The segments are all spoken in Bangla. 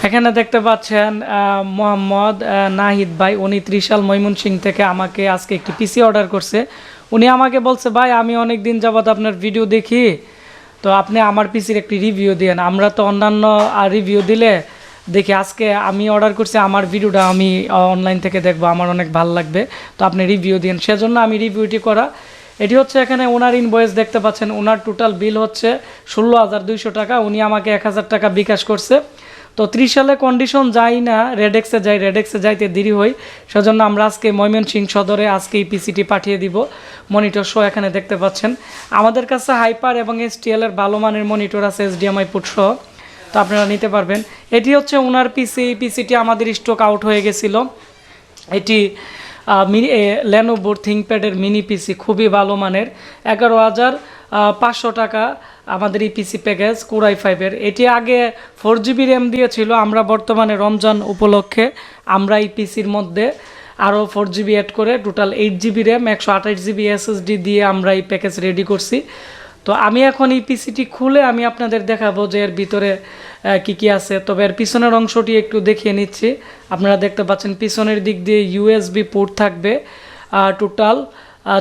এখানে দেখতে পাচ্ছেন মোহাম্মদ নাহিদ ভাই, উনি ত্রিশাল ময়মনসিং থেকে আমাকে আজকে একটি পিসি অর্ডার করছে। উনি আমাকে বলছে, ভাই আমি অনেক দিন যাবত আপনার ভিডিও দেখি, তো আপনি আমার পিসির একটি রিভিউ দেন। আমরা তো অন্যান্য রিভিউ দিলে দেখি, আজকে আমি অর্ডার করছি, আমার ভিডিওটা আমি অনলাইন থেকে দেখবো, আমার অনেক ভালো লাগবে, তো আপনি রিভিউ দিন। সেজন্য আমি রিভিউটি করা। এটি হচ্ছে এখানে ওনার ইনভয়েস দেখতে পাচ্ছেন। ওনার টোটাল বিল হচ্ছে 16,200 টাকা। উনি আমাকে 1,000 টাকা বিকাশ করছে। তো 30 সালে কন্ডিশন যাই না, রেডেক্সে যাইতে দেরি হয়, সেজন্য আমরা আজকে ময়মনসিং সদরে আজকে এই পিসিটি পাঠিয়ে দিব। মনিটর শো এখানে দেখতে পাচ্ছেন। আমাদের কাছে হাইপার এবং STL এর ভালো মানের মনিটর আছে, HDMI পোর্ট সহ, তো আপনারা নিতে পারবেন। এটি হচ্ছে ওনার পিসি। এই পিসিটি আমাদের স্টক আউট হয়ে গেছিলো। এটি লেনোভো থিংকপ্যাডের মিনি পিসি, খুবই ভালো মানের। 11,500 টাকা আমাদের এই পিসি প্যাকেজ কোরাই 5-এর। এটি আগে 4GB র্যাম দিয়েছিল। আমরা বর্তমানে রমজান উপলক্ষে আমরা এই পিসির মধ্যে আরও 4GB অ্যাড করে total 8GB RAM 128GB SSD দিয়ে আমরা এই প্যাকেজ রেডি করছি। তো আমি এখন এই পিসিটি খুলে আমি আপনাদের দেখাবো যে এর ভিতরে কি কি আছে। তবে এর পিছনের অংশটি একটু দেখিয়ে নিচ্ছি। আপনারা দেখতে পাচ্ছেন পিছনের দিক দিয়ে USB পোর্ট থাকবে টোটাল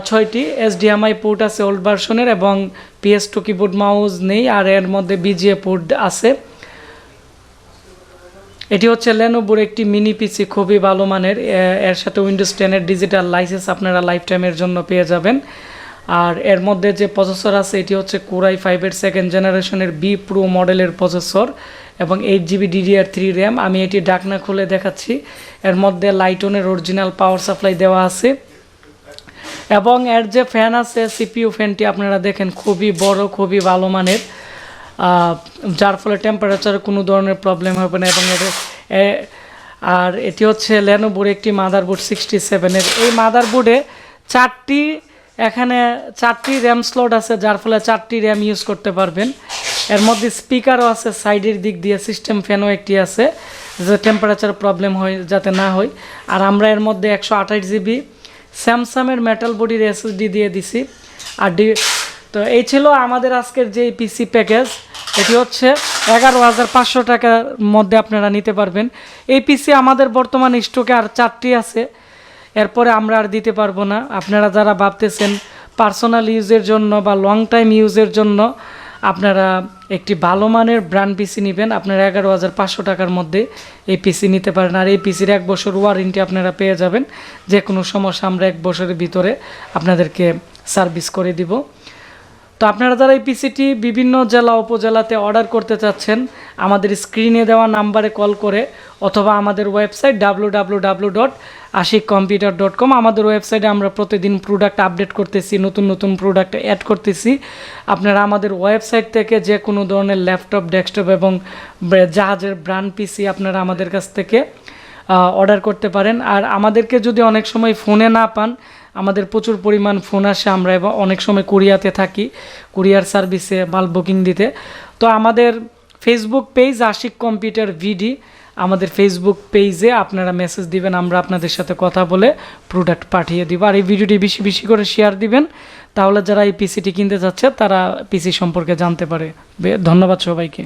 6টি। HDMI পোর্ট আছে ওল্ড ভার্সনের, এবং PS2 কিবোর্ড মাউস নেই, আর এর মধ্যে BGA পোর্ট আছে। এটি হচ্ছে লেনোভোর একটি মিনি পিসি, খুবই ভালো মানের। এর সাথে উইন্ডোজ 10-এর ডিজিটাল লাইসেন্স আপনারা লাইফ টাইমের জন্য পেয়ে যাবেন। আর এর মধ্যে যে প্রসেসর আছে এটি হচ্ছে কোরাই 5-এর 2nd জেনারেশনের B Pro মডেলের প্রসেসর, এবং 8GB DDR3 র্যাম। আমি এটি ঢাকনা খুলে দেখাচ্ছি। এর মধ্যে লাইটনের অরিজিনাল পাওয়ার সাপ্লাই দেওয়া আছে, এবং এর যে ফ্যান আছে CPU ফ্যানটি আপনারা দেখেন, খুবই বড়, খুবই ভালো মানের, যার ফলে টেম্পারেচারে কোনো ধরনের প্রবলেম হবে না। এবং আর এটি হচ্ছে লেনোভোর একটি মাদারবোর্ড 67-এর। এই মাদারবোর্ডে 4টি র্যাম স্লট আছে, যার ফলে 4টি র্যাম ইউজ করতে পারবেন। এর মধ্যে স্পিকারও আছে সাইডের দিক দিয়ে, সিস্টেম ফ্যানও একটি আছে, যে টেম্পারেচার প্রবলেম হয় যাতে না হয়। আর আমরা এর মধ্যে 128GB স্যামসাংয়ের মেটাল বডির SSD দিয়ে দিছি। আর তো এই ছিল আমাদের আজকের যে পিসি প্যাকেজ। এটি হচ্ছে 11,500 টাকার মধ্যে আপনারা নিতে পারবেন। এই পিসি আমাদের বর্তমান স্টকে আর 4টি আছে, এরপরে আমরা আর দিতে পারবো না। আপনারা যারা ভাবতেছেন পার্সোনাল ইউজের জন্য বা লং টাইম ইউজের জন্য আপনারা একটি ভালো মানের ব্র্যান্ড পিসি নেবেন, আপনারা 11,500 টাকার মধ্যে এই পিসি নিতে পারেন। আর এই পিসির 1 বছর ওয়ারেন্টি আপনারা পেয়ে যাবেন। যে কোনো সমস্যা আমরা 1 বছরের ভিতরে আপনাদেরকে সার্ভিস করে দিব। তো আপনারা যারা এই পিসিটি বিভিন্ন জেলা উপজেলাতে অর্ডার করতে চাচ্ছেন, আমাদের স্ক্রিনে দেওয়া নাম্বারে কল করে, অথবা আমাদের ওয়েবসাইট www.ashikcomputer.com। আমাদের ওয়েবসাইটে আমরা প্রতিদিন প্রোডাক্ট আপডেট করতেছি, নতুন প্রোডাক্ট অ্যাড করতেছি। আপনারা আমাদের ওয়েবসাইট থেকে যে কোনো ধরনের ল্যাপটপ, ডেস্কটপ এবং জাহাজের ব্র্যান্ড পিসি আপনারা আমাদের কাছ থেকে অর্ডার করতে পারেন। আর আমাদেরকে যদি অনেক সময় ফোনে না পান, আমাদের প্রচুর পরিমাণ ফোন আসে, আমরা অনেক সময় কুরিয়াতে থাকি, কুরিয়ার সার্ভিসে মাল বুকিং দিতে। তো আমাদের ফেসবুক পেজ আশিক কম্পিউটার ভিডি, আমাদের ফেসবুক পেজে আপনারা মেসেজ দিবেন, আমরা আপনাদের সাথে কথা বলে প্রোডাক্ট পাঠিয়ে দিব। আর এই ভিডিওটি বেশি বেশি করে শেয়ার দিবেন, তাহলে যারা এই পিসিটি কিনতে যাচ্ছে তারা পিসি সম্পর্কে জানতে পারে। ধন্যবাদ সবাইকে।